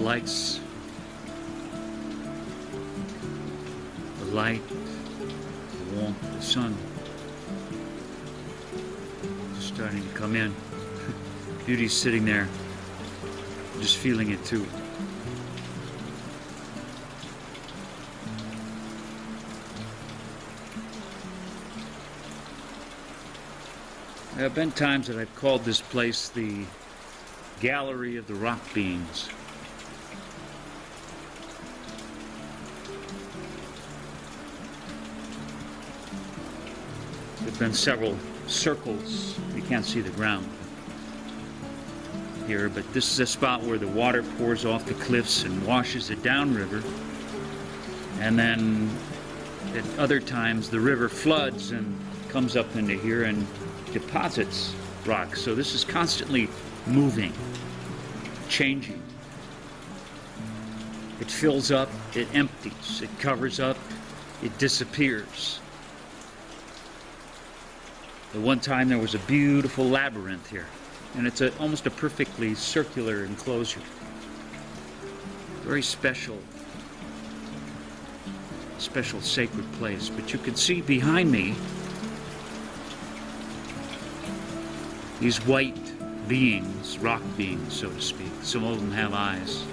lights, the light, the warmth, the sun just starting to come in. Beauty's sitting there, just feeling it too. There have been times that I've called this place the Gallery of the Rock Beings. There have been several circles. You can't see the ground here, but this is a spot where the water pours off the cliffs and washes it downriver. And then at other times the river floods and comes up into here and deposits rocks. So this is constantly moving, changing. It fills up, it empties, it covers up, it disappears. At one time there was a beautiful labyrinth here, and it's almost a perfectly circular enclosure. Very special sacred place. But you can see behind me these white beings, rock beings, so to speak. Some of them have eyes.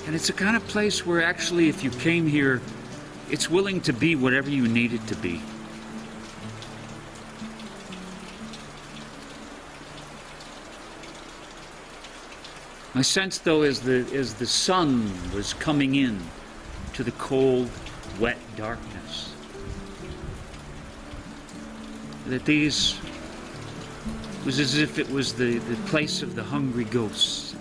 And it's a kind of place where actually, if you came here, it's willing to be whatever you need it to be. My sense, though, is the sun was coming in to the cold, wet darkness, that these was as if it was the place of the hungry ghosts.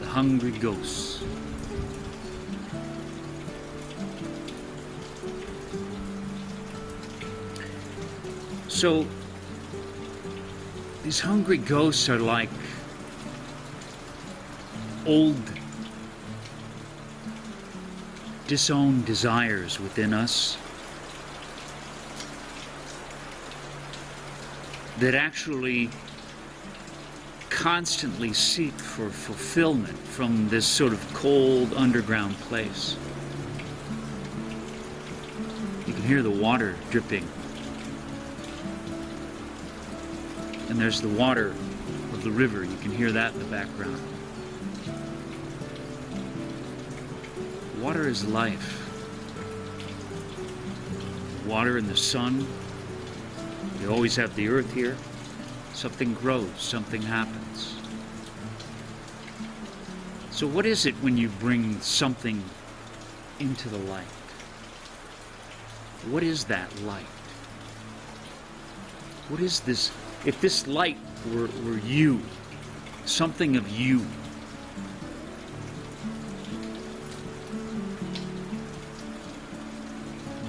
The hungry ghosts. So these hungry ghosts are like old, disowned desires within us that actually constantly seek for fulfillment from this sort of cold underground place. You can hear the water dripping, and there's the water of the river. You can hear that in the background. Water is life. Water and the sun. You always have the earth here. Something grows, something happens. So what is it when you bring something into the light? What is that light? What is this? If this light were you, something of you,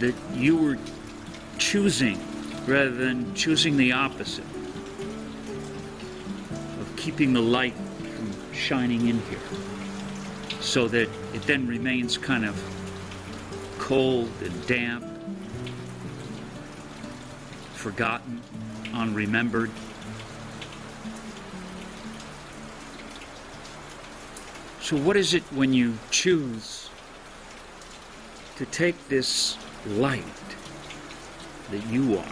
that you were choosing rather than choosing the opposite, of keeping the light from shining in here, so that it then remains kind of cold and damp, forgotten, unremembered. So what is it when you choose to take this light that you are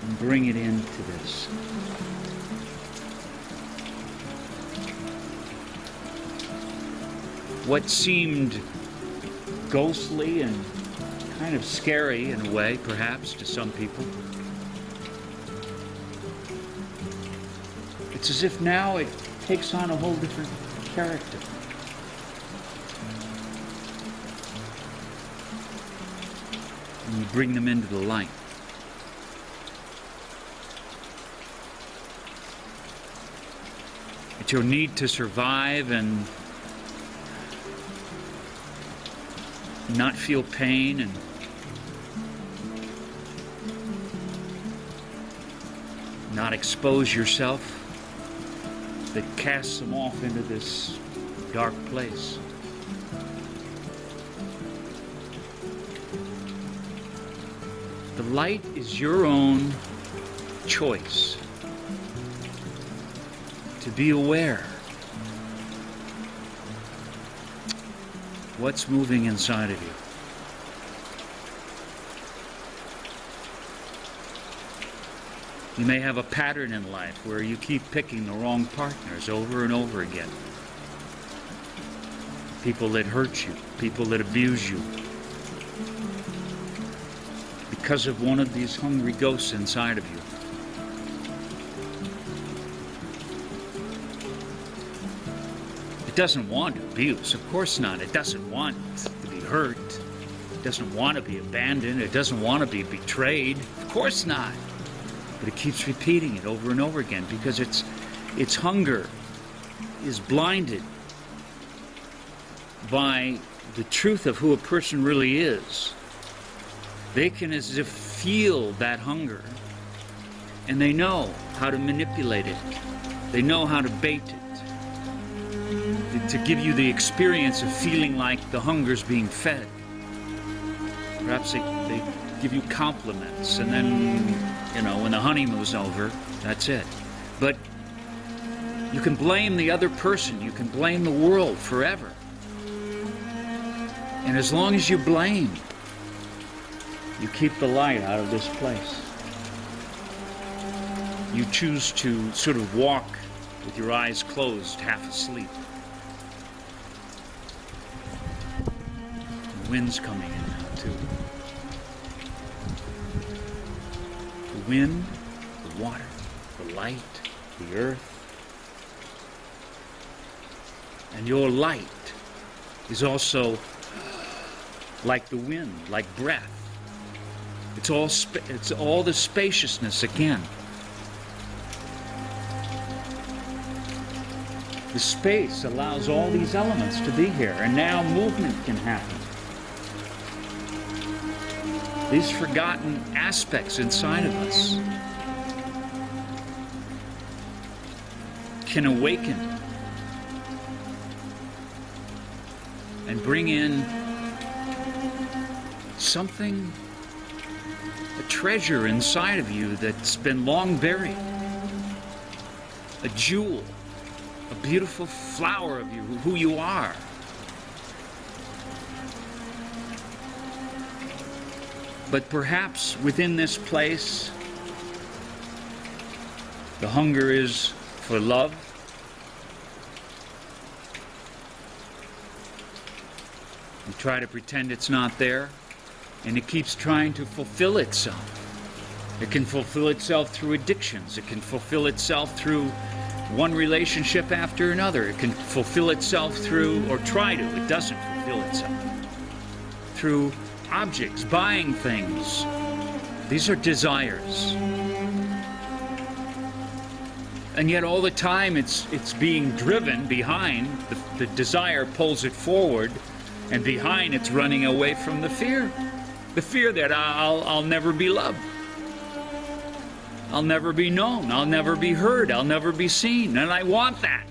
and bring it into this? What seemed ghostly and kind of scary in a way, perhaps, to some people, it's as if now it takes on a whole different character. And you bring them into the light. It's your need to survive and not feel pain and not expose yourself that casts them off into this dark place. The light is your own choice to be aware. What's moving inside of you? You may have a pattern in life where you keep picking the wrong partners over and over again. People that hurt you, people that abuse you. Because of one of these hungry ghosts inside of you. It doesn't want abuse, of course not. It doesn't want to be hurt. It doesn't want to be abandoned. It doesn't want to be betrayed. Of course not. But it keeps repeating it over and over again because its hunger is blinded by the truth of who a person really is. They can as if feel that hunger, and they know how to manipulate it. They know how to bait it. To give you the experience of feeling like the hunger's being fed. Perhaps they give you compliments, and then, you know, when the honeymoon's over, that's it. But you can blame the other person, you can blame the world forever. And as long as you blame, you keep the light out of this place. You choose to sort of walk with your eyes closed, half asleep. The wind's coming in now, too. The wind, the water, the light, the earth. And your light is also like the wind, like breath. It's all the spaciousness again. The space allows all these elements to be here, and now movement can happen. These forgotten aspects inside of us can awaken and bring in something, a treasure inside of you that's been long buried, a jewel, a beautiful flower of you, who you are. But perhaps within this place, the hunger is for love. You try to pretend it's not there, and it keeps trying to fulfill itself. It can fulfill itself through addictions. It can fulfill itself through one relationship after another. It can fulfill itself through, or try to, it doesn't fulfill itself, through objects, buying things. These are desires. And yet all the time it's being driven behind. The desire pulls it forward, and behind it's running away from the fear. The fear that I'll never be loved. I'll never be known. I'll never be heard. I'll never be seen. And I want that.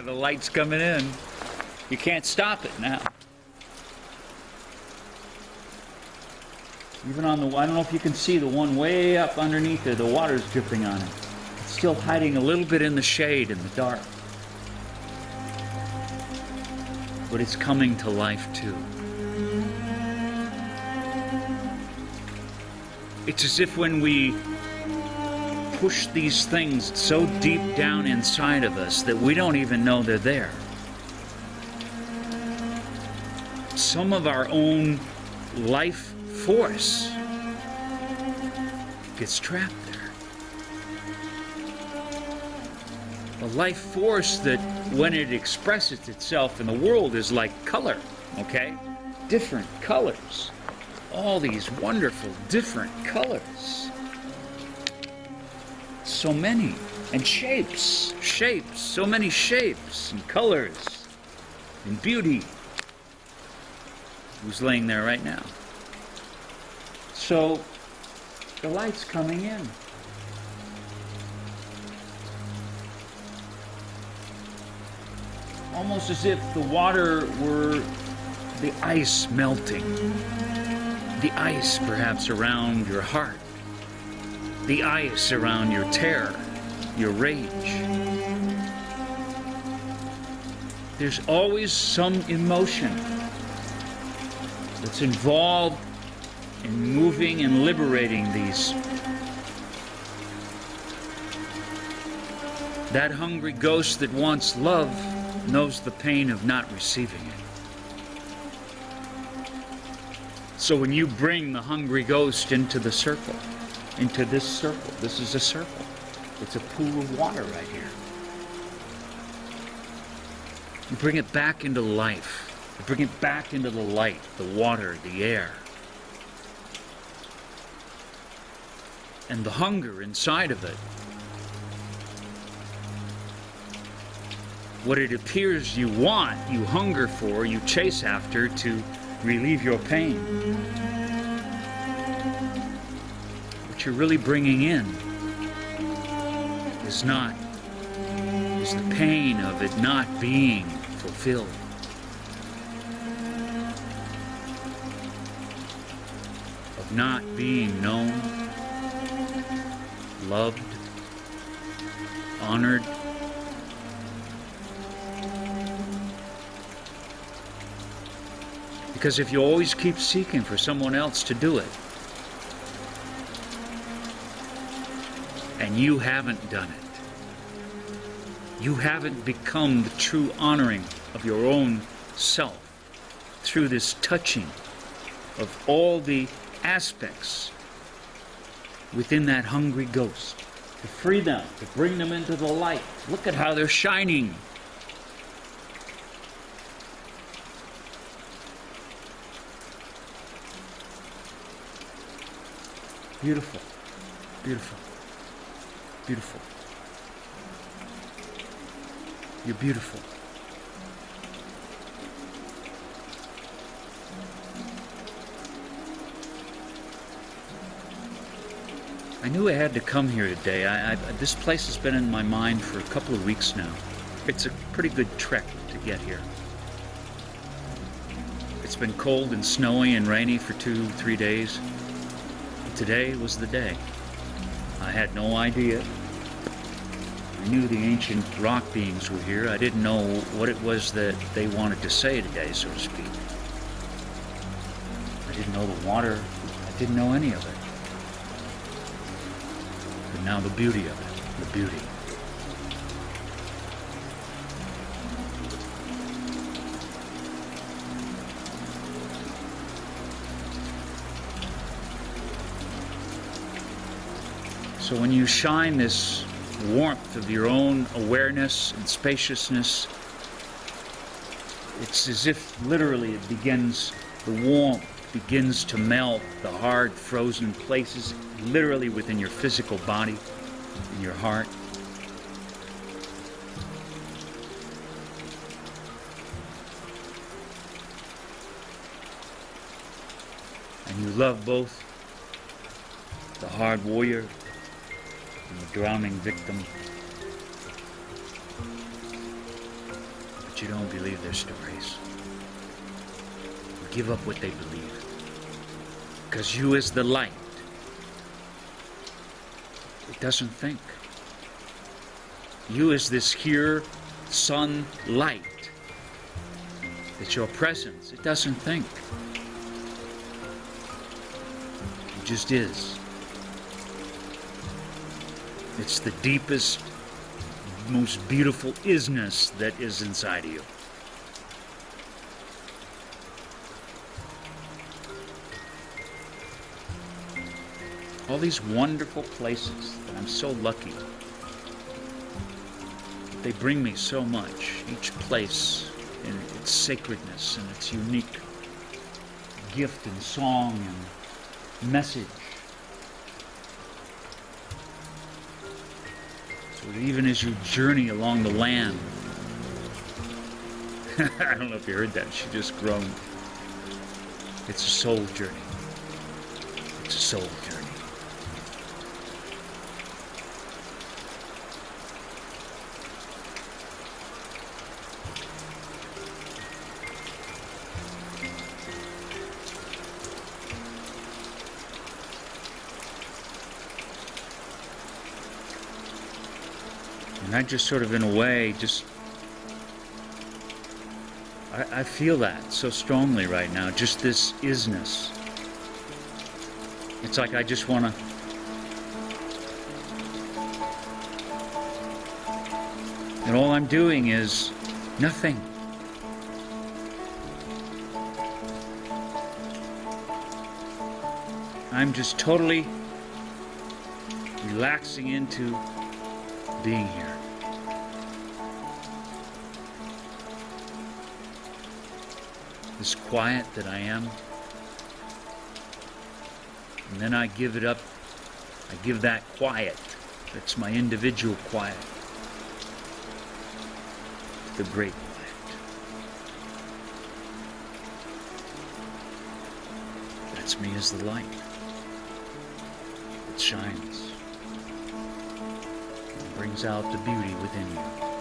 The light's coming in. You can't stop it now. Even on the, I don't know if you can see the one way up underneath there, the water's dripping on it. It's still hiding a little bit in the shade, in the dark. But it's coming to life too. It's as if when we push these things so deep down inside of us that we don't even know they're there. Some of our own life force gets trapped there. A life force that, when it expresses itself in the world, is like color, okay? Different colors. All these wonderful different colors. So many. And shapes. Shapes. So many shapes and colors and beauty. who's laying there right now. So the light's coming in. Almost as if the water were the ice melting. The ice perhaps around your heart. The ice around your terror, your rage. There's always some emotion that's involved in moving and liberating these. That hungry ghost that wants love knows the pain of not receiving it. So when you bring the hungry ghost into the circle, into this circle, this is a circle. It's a pool of water right here. You bring it back into life. You bring it back into the light, the water, the air. And the hunger inside of it. What it appears you want, you hunger for, you chase after to relieve your pain. What you're really bringing in is the pain of it not being fulfilled. Of not being known, loved, honored. Because if you always keep seeking for someone else to do it, and you haven't done it, you haven't become the true honoring of your own self through this touching of all the aspects within that hungry ghost, to free them, to bring them into the light. Look at how they're shining. Beautiful, beautiful, beautiful. You're beautiful. I knew I had to come here today. This place has been in my mind for a couple of weeks now. It's a pretty good trek to get here. It's been cold and snowy and rainy for 2-3 days. Today was the day. I had no idea. I knew the ancient rock beings were here. I didn't know what it was that they wanted to say today, so to speak. I didn't know the water. I didn't know any of it. But now the beauty of it, the beauty. So when you shine this warmth of your own awareness and spaciousness, it's as if literally it begins, the warmth begins to melt the hard frozen places literally within your physical body, in your heart. And you love both the hard warrior and the drowning victim, but you don't believe their stories. You give up what they believe, because you as the light, it doesn't think. You as this here sun light, it's your presence, it doesn't think. It just is. It's the deepest, most beautiful isness that is inside of you. All these wonderful places that I'm so lucky. They bring me so much. Each place in its sacredness and its unique gift and song and message. So even as you journey along the land, I don't know if you heard that, she just groaned. It's a soul journey. It's a soul journey. And I just sort of, in a way, I feel that so strongly right now, just this isness. It's like I just want to, and all I'm doing is nothing. I'm just totally relaxing into being here. This quiet that I am, and then I give it up. I give that quiet, that's my individual quiet, to the great quiet. That's me as the light. It shines and brings out the beauty within you.